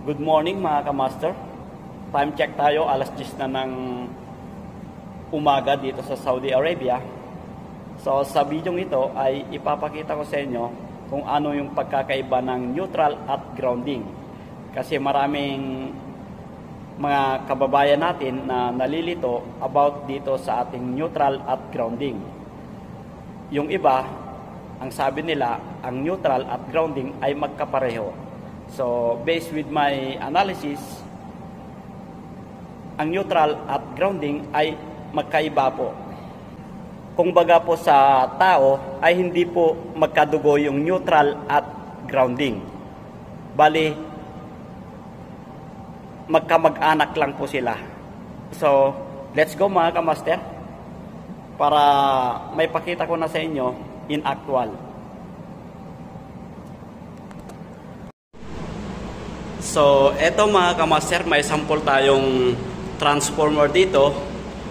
Good morning mga kamaster. Time check tayo, alas 10 na ng umaga dito sa Saudi Arabia. So sa video ito ay ipapakita ko sa inyo kung ano yung pagkakaiba ng neutral at grounding. Kasi maraming mga kababayan natin na nalilito about dito sa ating neutral at grounding. Yung iba, ang sabi nila, ang neutral at grounding ay magkapareho. So, based with my analysis, ang neutral at grounding ay magkaiba po. Kung baga po sa tao, ay hindi po magkadugo yung neutral at grounding. Bali, magkamag-anak lang po sila. So, let's go mga kamaster, para may pakita ko na sa inyo in actual. So, eto mga kamaster, may sample tayong transformer dito.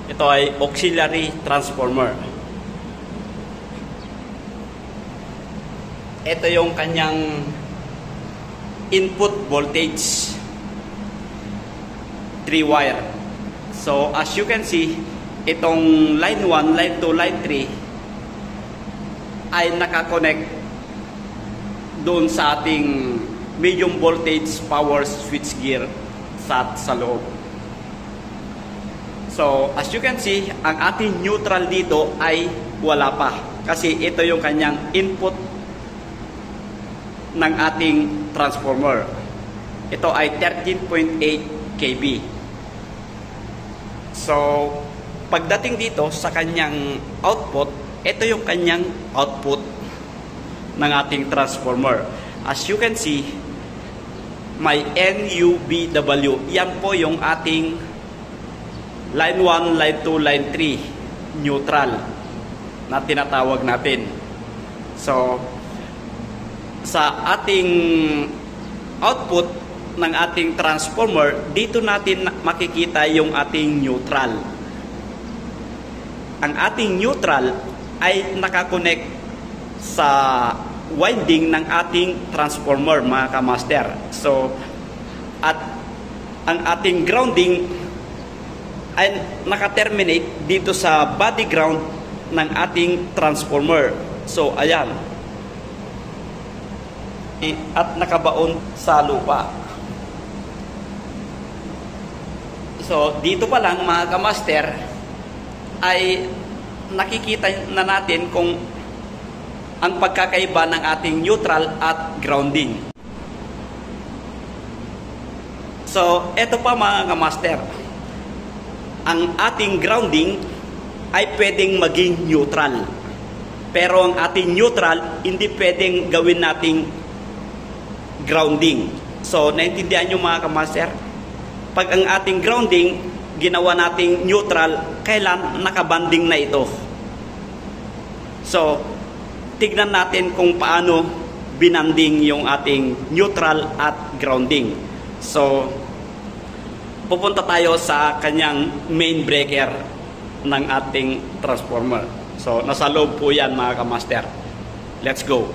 Ito ay auxiliary transformer. Ito yung kanyang input voltage, 3 wire. So, as you can see, itong line 1, line 2, line 3 ay nakakonect doon sa ating medium voltage power switchgear sa loob. So, as you can see, ang ating neutral dito ay wala pa. Kasi ito yung kanyang input ng ating transformer. Ito ay 13.8 kV. So, pagdating dito sa kanyang output, ito yung kanyang output ng ating transformer. As you can see, may NUBW. Yan po yung ating line 1, line 2, line 3 neutral na tinatawag natin. So, sa ating output ng ating transformer, dito natin makikita yung ating neutral. Ang ating neutral ay nakakonect sa winding ng ating transformer mga kamaster. So, at ang ating grounding ay nakaterminate dito sa body ground ng ating transformer. So, ayan. At nakabaon sa lupa. So, dito pa lang mga kamaster ay nakikita na natin kung ang pagkakaiba ng ating neutral at grounding. So, eto pa mga kamaster. Ang ating grounding ay pwedeng maging neutral. Pero ang ating neutral, hindi pwedeng gawin nating grounding. So, naintindihan nyo mga kamaster? Pag ang ating grounding, ginawa nating neutral, kailan nakabanding na ito. So, tignan natin kung paano binanding yung ating neutral at grounding. So, pupunta tayo sa kanyang main breaker ng ating transformer. So, nasa loob po yan mga kamaster. Let's go.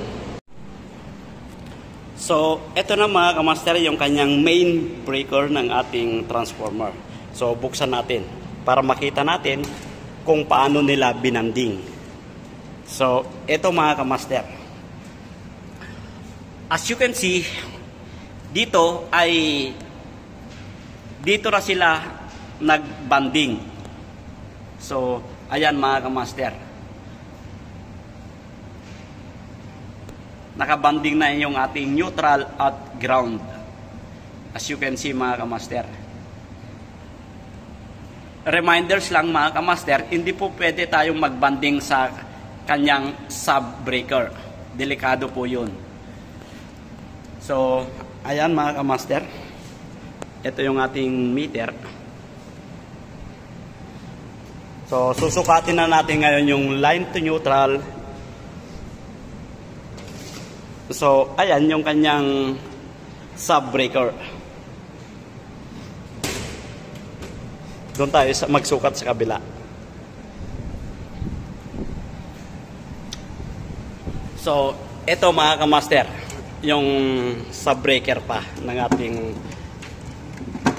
So, eto na mga kamaster yung kanyang main breaker ng ating transformer. So, buksan natin para makita natin kung paano nila binanding. So, ito mga kamaster. As you can see, dito na sila nagbanding. So, ayan mga kamaster. Nakabanding na yung ating neutral at ground. As you can see mga kamaster. Reminders lang mga kamaster, hindi po pwede tayong magbanding sa kanyang sub breaker. Delikado po yun. So, ayan mga kamaster. Ito yung ating meter. So, susukatin na natin ngayon yung line to neutral. So, ayan yung kanyang sub breaker. Doon tayo magsukat sa kabila. So, ito mga kamaster, yung sub-breaker pa ng ating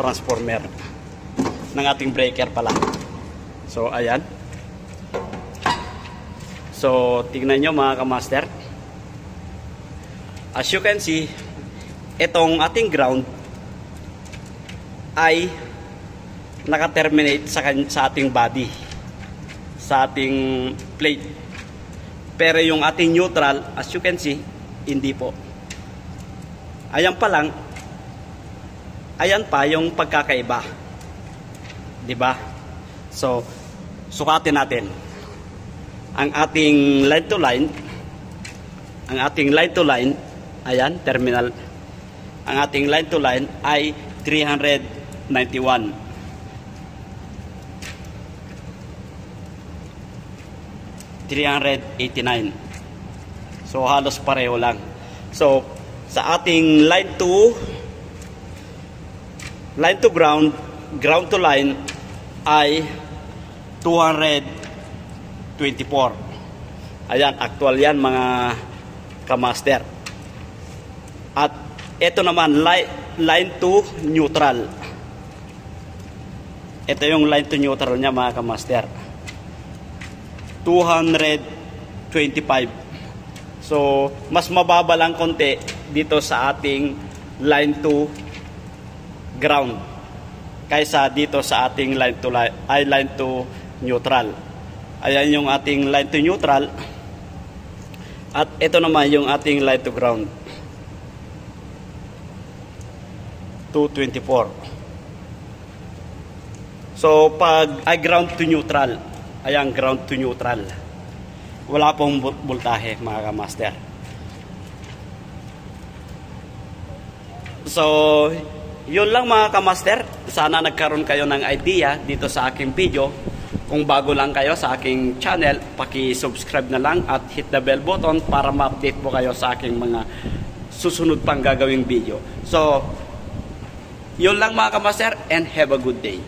transformer ng ating breaker pala. So ayan. So tingnan nyo mga kamaster, as you can see, itong ating ground ay naka-terminate sa ating body, sa ating plate. Pero yung ating neutral, as you can see, hindi po. Ayan pa lang, ayan pa yung pagkakaiba, di ba? So sukatin natin ang ating line to line. Ang ating line to line, ayan, terminal. Ang ating line to line ay 391. 389. So halos pareho lang. So sa ating line to ground, ground to line ay 224. Ayan, actual yan mga kamaster. At ito naman line to neutral. Ito yung line to neutral niya mga kamaster, 225. So mas mababa lang konti dito sa ating line to ground kaysa dito sa ating line to neutral. Ayan yung ating line to neutral, at ito naman yung ating line to ground, 224. So pag ground to neutral, ayan, ground to neutral, wala pong voltahe mga kamaster. So yun lang mga kamaster, sana nagkaroon kayo ng idea dito sa aking video. Kung bago lang kayo sa aking channel, paki-subscribe na lang at hit the bell button para ma-update po kayo sa aking mga susunod pang gagawing video. So yun lang mga kamaster, and have a good day.